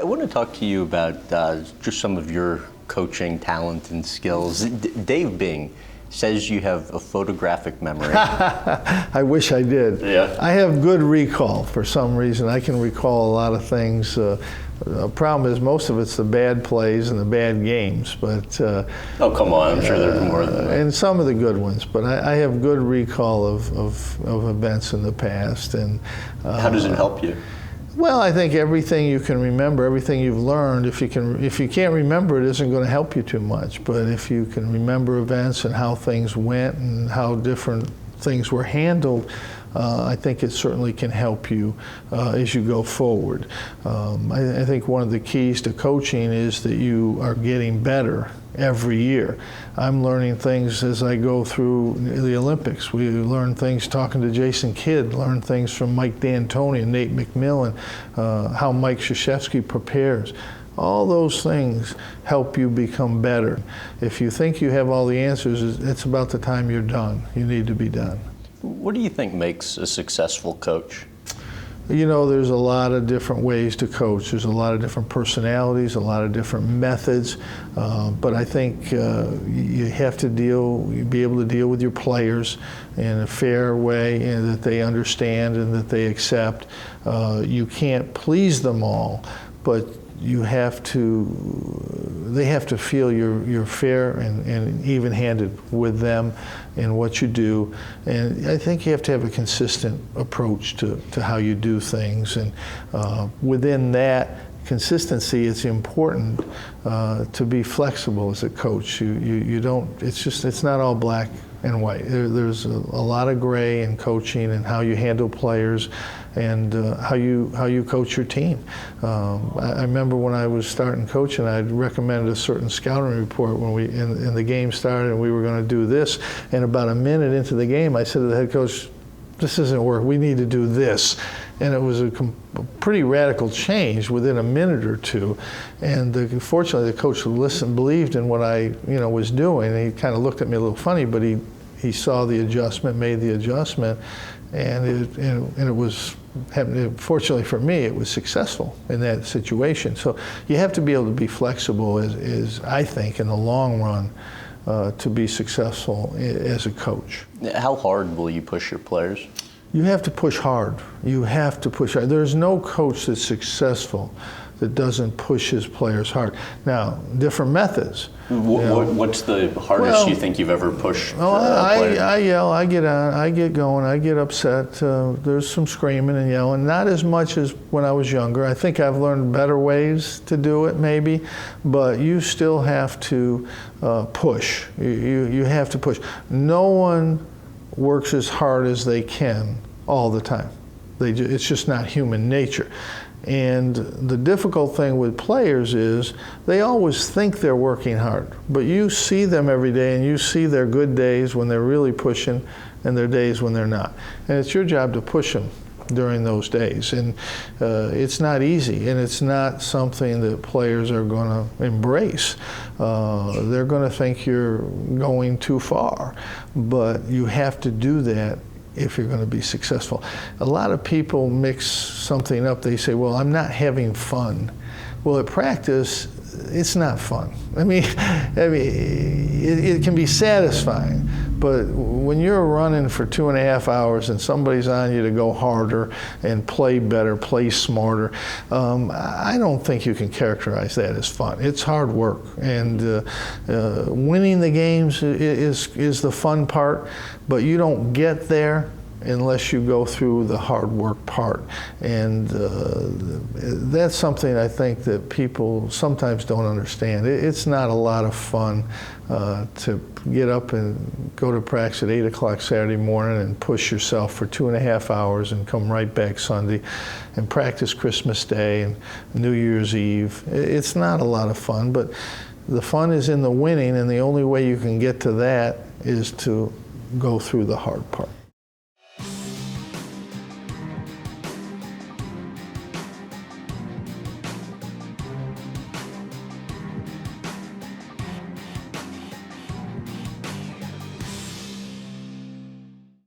want to talk to you about just some of your coaching talent and skills. Dave Bing says you have a photographic memory. I wish I did. Yeah. I have good recall for some reason. I can recall a lot of things. The problem is most of it's the bad plays and the bad games. But oh, come on, I'm sure there's more than that. And some of the good ones. But I have good recall of events in the past. And how does it help you? Well, I think everything you can remember, everything you've learned, if you can't remember it, isn't going to help you too much. But if you can remember events and how things went and how different things were handled, I think it certainly can help you as you go forward. I think one of the keys to coaching is that you are getting better every year. I'm learning things as I go through the Olympics. We learn things talking to Jason Kidd, learn things from Mike D'Antoni and Nate McMillan, how Mike Krzyzewski prepares. All those things help you become better. If you think you have all the answers, it's about the time you're done. You need to be done. What do you think makes a successful coach? You know, there's a lot of different ways to coach. There's a lot of different personalities, a lot of different methods. But I think you have to be able to deal with your players in a fair way and that they understand and that they accept. You can't please them all, but they have to feel you're fair and even-handed with them in what you do. And I think you have to have a consistent approach to how you do things. And within that consistency, it's important to be flexible as a coach. You don't, it's not all black and white. There's a lot of gray in coaching and how you handle players and how you coach your team. I remember when I was starting coaching, I'd recommended a certain scouting report when the game started and we were going to do this. And about a minute into the game, I said to the head coach, "This isn't working. We need to do this." And it was a pretty radical change within a minute or two. And fortunately, the coach believed in what I was doing. And he kind of looked at me a little funny, but he saw the adjustment, made the adjustment, and it was happening. Fortunately for me, it was successful in that situation. So you have to be able to be flexible, as I think, in the long run, to be successful as a coach. How hard will you push your players? You have to push hard. You have to push hard. There's no coach that's successful that doesn't push his players hard. Now, different methods. What's the hardest you think you've ever pushed a player? I yell, I get on, I get going, I get upset. There's some screaming and yelling. Not as much as when I was younger. I think I've learned better ways to do it, maybe. But you still have to push. You have to push. No one works as hard as they can all the time. It's just not human nature. And the difficult thing with players is they always think they're working hard, but you see them every day and you see their good days when they're really pushing and their days when they're not. And it's your job to push them during those days. And it's not easy, and it's not something that players are going to embrace. They're going to think you're going too far, but you have to do that if you're going to be successful. A lot of people mix something up. They say, well, I'm not having fun. Well, at practice, it's not fun. I mean, it can be satisfying, but when you're running for 2.5 hours and somebody's on you to go harder and play better, play smarter, I don't think you can characterize that as fun. It's hard work, and winning the games is the fun part, but you don't get there unless you go through the hard work part. And that's something I think that people sometimes don't understand. It's not a lot of fun to get up and go to practice at 8 o'clock Saturday morning and push yourself for 2.5 hours and come right back Sunday and practice Christmas Day and New Year's Eve. It's not a lot of fun, but the fun is in the winning, and the only way you can get to that is to go through the hard part.